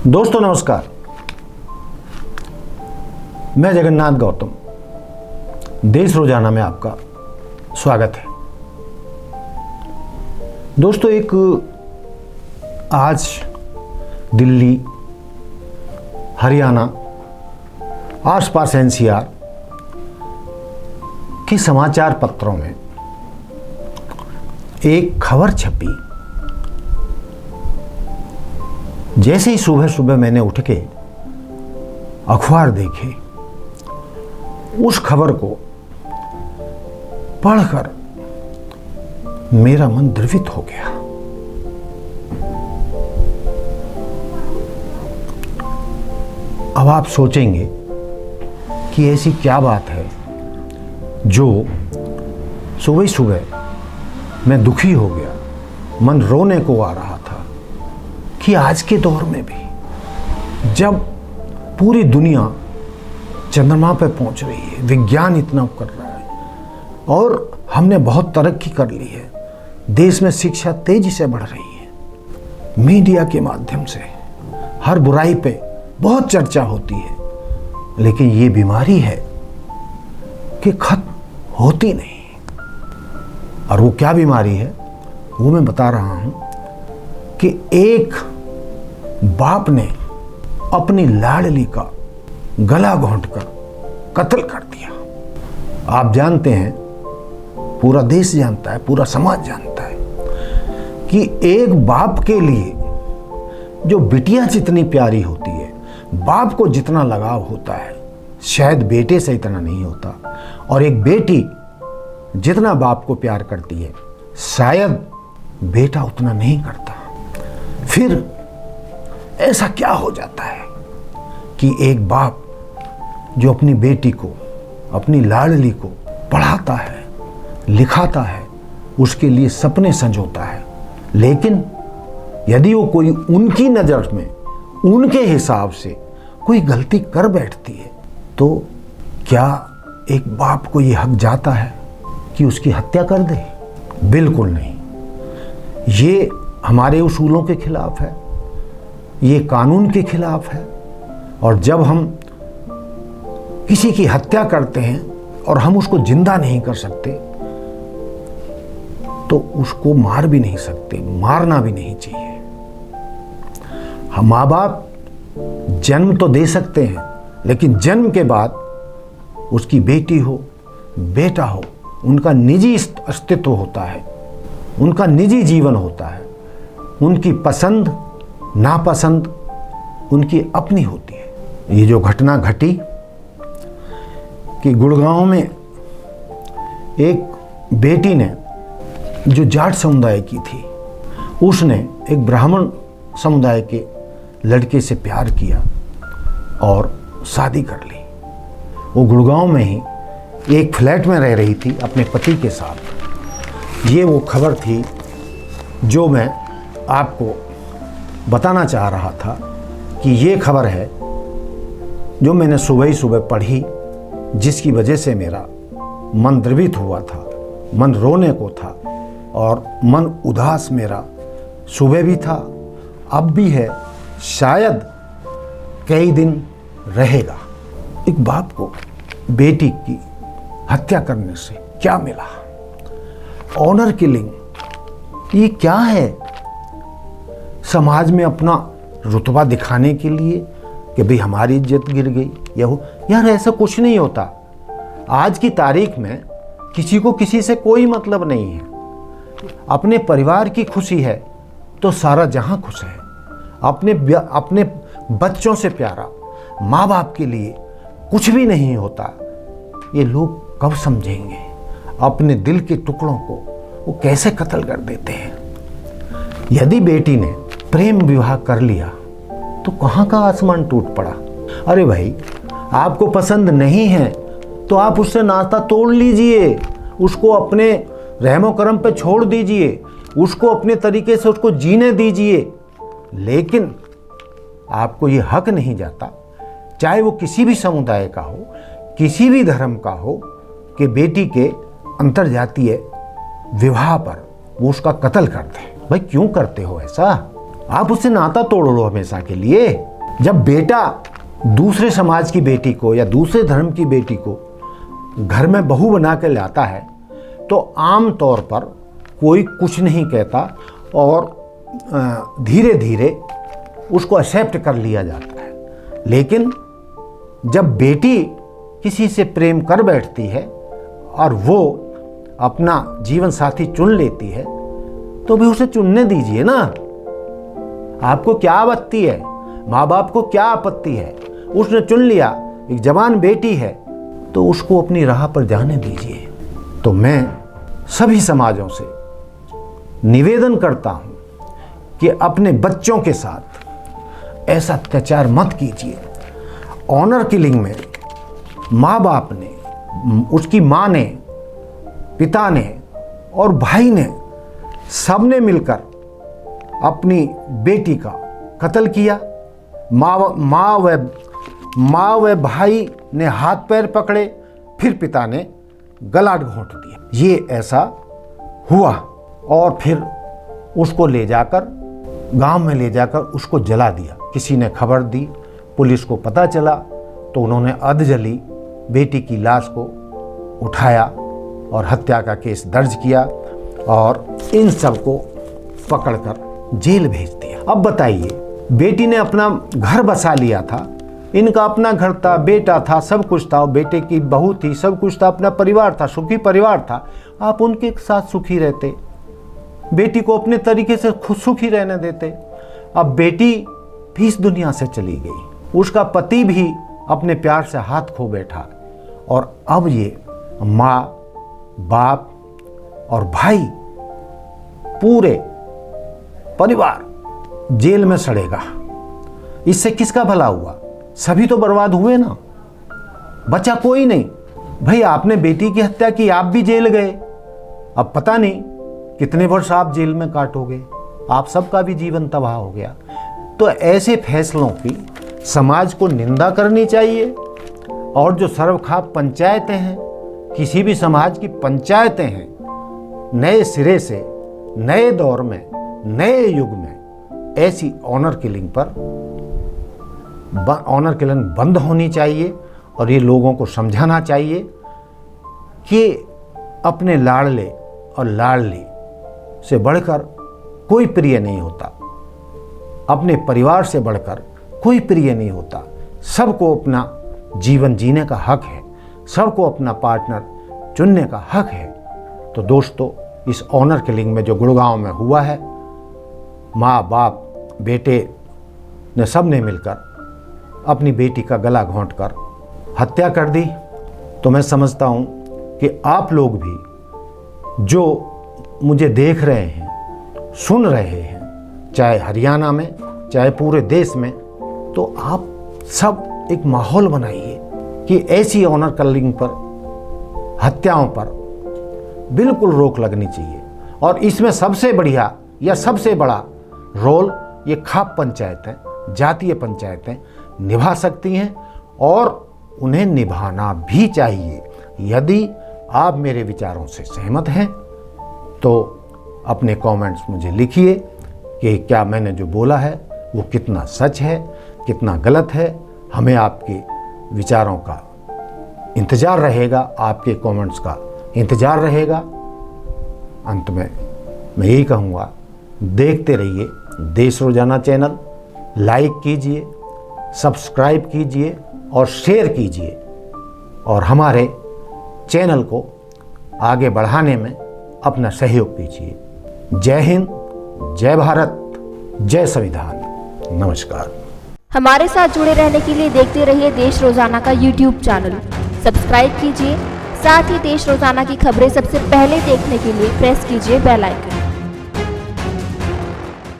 दोस्तों नमस्कार, मैं जगन्नाथ गौतम देश रोजाना में आपका स्वागत है। दोस्तों एक आज दिल्ली, हरियाणा, आसपास एनसीआर के समाचार पत्रों में एक खबर छपी। जैसे ही सुबह सुबह मैंने उठ के अखबार देखे, उस खबर को पढ़कर मेरा मन द्रवित हो गया। अब आप सोचेंगे कि ऐसी क्या बात है जो सुबह सुबह मैं दुखी हो गया, मन रोने को आ रहा था कि आज के दौर में भी जब पूरी दुनिया चंद्रमा पर पहुंच रही है, विज्ञान इतना कर रहा है और हमने बहुत तरक्की कर ली है, देश में शिक्षा तेजी से बढ़ रही है, मीडिया के माध्यम से हर बुराई पे बहुत चर्चा होती है, लेकिन ये बीमारी है कि खत्म होती नहीं। और वो क्या बीमारी है वो मैं बता रहा हूं कि एक बाप ने अपनी लाडली का गला घोंटकर कत्ल कर दिया। आप जानते हैं, पूरा देश जानता है, पूरा समाज जानता है कि एक बाप के लिए जो बिटिया जितनी प्यारी होती है, बाप को जितना लगाव होता है, शायद बेटे से इतना नहीं होता। और एक बेटी जितना बाप को प्यार करती है, शायद बेटा उतना नहीं करता। फिर ऐसा क्या हो जाता है कि एक बाप जो अपनी बेटी को, अपनी लाडली को पढ़ाता है, लिखाता है, उसके लिए सपने संजोता है, लेकिन यदि वो कोई उनकी नज़र में, उनके हिसाब से कोई गलती कर बैठती है, तो क्या एक बाप को ये हक जाता है कि उसकी हत्या कर दे? बिल्कुल नहीं। ये हमारे उसूलों के खिलाफ है, ये कानून के खिलाफ है। और जब हम किसी की हत्या करते हैं और हम उसको जिंदा नहीं कर सकते, तो उसको मार भी नहीं सकते, मारना भी नहीं चाहिए। हम माँ बाप जन्म तो दे सकते हैं, लेकिन जन्म के बाद उसकी बेटी हो, बेटा हो, उनका निजी अस्तित्व होता है, उनका निजी जीवन होता है, उनकी पसंद नापसंद उनकी अपनी होती है। ये जो घटना घटी कि गुड़गांव में एक बेटी ने, जो जाट समुदाय की थी, उसने एक ब्राह्मण समुदाय के लड़के से प्यार किया और शादी कर ली। वो गुड़गांव में ही एक फ्लैट में रह रही थी अपने पति के साथ। ये वो खबर थी जो मैं आपको बताना चाह रहा था कि ये खबर है जो मैंने सुबह ही सुबह पढ़ी, जिसकी वजह से मेरा मन द्रवित हुआ था, मन रोने को था और मन उदास मेरा सुबह भी था, अब भी है, शायद कई दिन रहेगा। एक बाप को बेटी की हत्या करने से क्या मिला? ऑनर किलिंग, ये क्या है? समाज में अपना रुतबा दिखाने के लिए कि भाई हमारी इज्जत गिर गई या हो, यार ऐसा कुछ नहीं होता। आज की तारीख में किसी को किसी से कोई मतलब नहीं है। अपने परिवार की खुशी है तो सारा जहां खुश है। अपने बच्चों से प्यारा माँ बाप के लिए कुछ भी नहीं होता। ये लोग कब समझेंगे? अपने दिल के टुकड़ों को वो कैसे कत्ल कर देते हैं। यदि बेटी ने प्रेम विवाह कर लिया तो कहाँ का आसमान टूट पड़ा। अरे भाई, आपको पसंद नहीं है तो आप उससे नाता तोड़ लीजिए, उसको अपने रहमो करम पे छोड़ दीजिए, उसको अपने तरीके से उसको जीने दीजिए। लेकिन आपको ये हक नहीं जाता, चाहे वो किसी भी समुदाय का हो, किसी भी धर्म का हो, कि बेटी के अंतर्जातीय विवाह पर वो उसका कत्ल कर दे। भाई क्यों करते हो ऐसा? आप उससे नाता तोड़ लो हमेशा के लिए। जब बेटा दूसरे समाज की बेटी को या दूसरे धर्म की बेटी को घर में बहू बना के लाता है तो आम तौर पर कोई कुछ नहीं कहता और धीरे धीरे उसको एक्सेप्ट कर लिया जाता है। लेकिन जब बेटी किसी से प्रेम कर बैठती है और वो अपना जीवन साथी चुन लेती है तो भी उसे चुनने दीजिए ना। आपको क्या आपत्ति है? माँ बाप को क्या आपत्ति है? उसने चुन लिया, एक जवान बेटी है तो उसको अपनी राह पर जाने दीजिए। तो मैं सभी समाजों से निवेदन करता हूँ कि अपने बच्चों के साथ ऐसा अत्याचार मत कीजिए। ऑनर किलिंग में माँ बाप ने, उसकी माँ ने, पिता ने और भाई ने सबने मिलकर अपनी बेटी का कत्ल किया। माँ व भाई ने हाथ पैर पकड़े, फिर पिता ने गला घोंट दिया। ये ऐसा हुआ और फिर उसको ले जाकर गांव में ले जाकर उसको जला दिया। किसी ने खबर दी, पुलिस को पता चला तो उन्होंने अधजली बेटी की लाश को उठाया और हत्या का केस दर्ज किया और इन सबको पकड़कर जेल भेज दिया। अब बताइए, बेटी ने अपना घर बसा लिया था, इनका अपना घर था, बेटा था, सब कुछ था, बेटे की बहू थी, सब कुछ था, अपना परिवार था, सुखी परिवार था। आप उनके साथ सुखी रहते, बेटी को अपने तरीके से खुद सुखी रहने देते। अब बेटी भी इस दुनिया से चली गई, उसका पति भी अपने प्यार से हाथ खो बैठा और अब ये माँ, बाप और भाई, पूरे परिवार जेल में सड़ेगा। इससे किसका भला हुआ? सभी तो बर्बाद हुए ना, बचा कोई नहीं। भाई आपने बेटी की हत्या की, आप भी जेल गए, अब पता नहीं कितने वर्ष आप जेल में काटोगे, आप सबका भी जीवन तबाह हो गया। तो ऐसे फैसलों की समाज को निंदा करनी चाहिए और जो सर्वखाप पंचायतें हैं, किसी भी समाज की पंचायतें हैं, नए सिरे से, नए दौर में, नए युग में ऐसी ऑनर किलिंग बंद होनी चाहिए और ये लोगों को समझाना चाहिए कि अपने लाडले और लाडली से बढ़कर कोई प्रिय नहीं होता, अपने परिवार से बढ़कर कोई प्रिय नहीं होता। सबको अपना जीवन जीने का हक है, सबको अपना पार्टनर चुनने का हक है। तो दोस्तों, इस ऑनर किलिंग में जो गुड़गांव में हुआ है, माँ बाप बेटे ने सब ने मिलकर अपनी बेटी का गला घोंटकर हत्या कर दी। तो मैं समझता हूँ कि आप लोग भी जो मुझे देख रहे हैं, सुन रहे हैं, चाहे हरियाणा में, चाहे पूरे देश में, तो आप सब एक माहौल बनाइए कि ऐसी ऑनर किलिंग पर, हत्याओं पर बिल्कुल रोक लगनी चाहिए। और इसमें सबसे बढ़िया या सबसे बड़ा रोल ये खाप पंचायतें, जातीय पंचायतें निभा सकती हैं और उन्हें निभाना भी चाहिए। यदि आप मेरे विचारों से सहमत हैं तो अपने कमेंट्स मुझे लिखिए कि क्या मैंने जो बोला है वो कितना सच है, कितना गलत है। हमें आपके विचारों का इंतज़ार रहेगा, आपके कमेंट्स का इंतज़ार रहेगा। अंत में मैं यही कहूँगा, देखते रहिए देश रोजाना चैनल, लाइक कीजिए, सब्सक्राइब कीजिए और शेयर कीजिए और हमारे चैनल को आगे बढ़ाने में अपना सहयोग कीजिए। जय हिंद, जय भारत, जय संविधान। नमस्कार। हमारे साथ जुड़े रहने के लिए देखते रहिए देश रोजाना का यूट्यूब चैनल, सब्सक्राइब कीजिए। साथ ही देश रोजाना की खबरें सबसे पहले देखने के लिए प्रेस कीजिए बेल आइकन।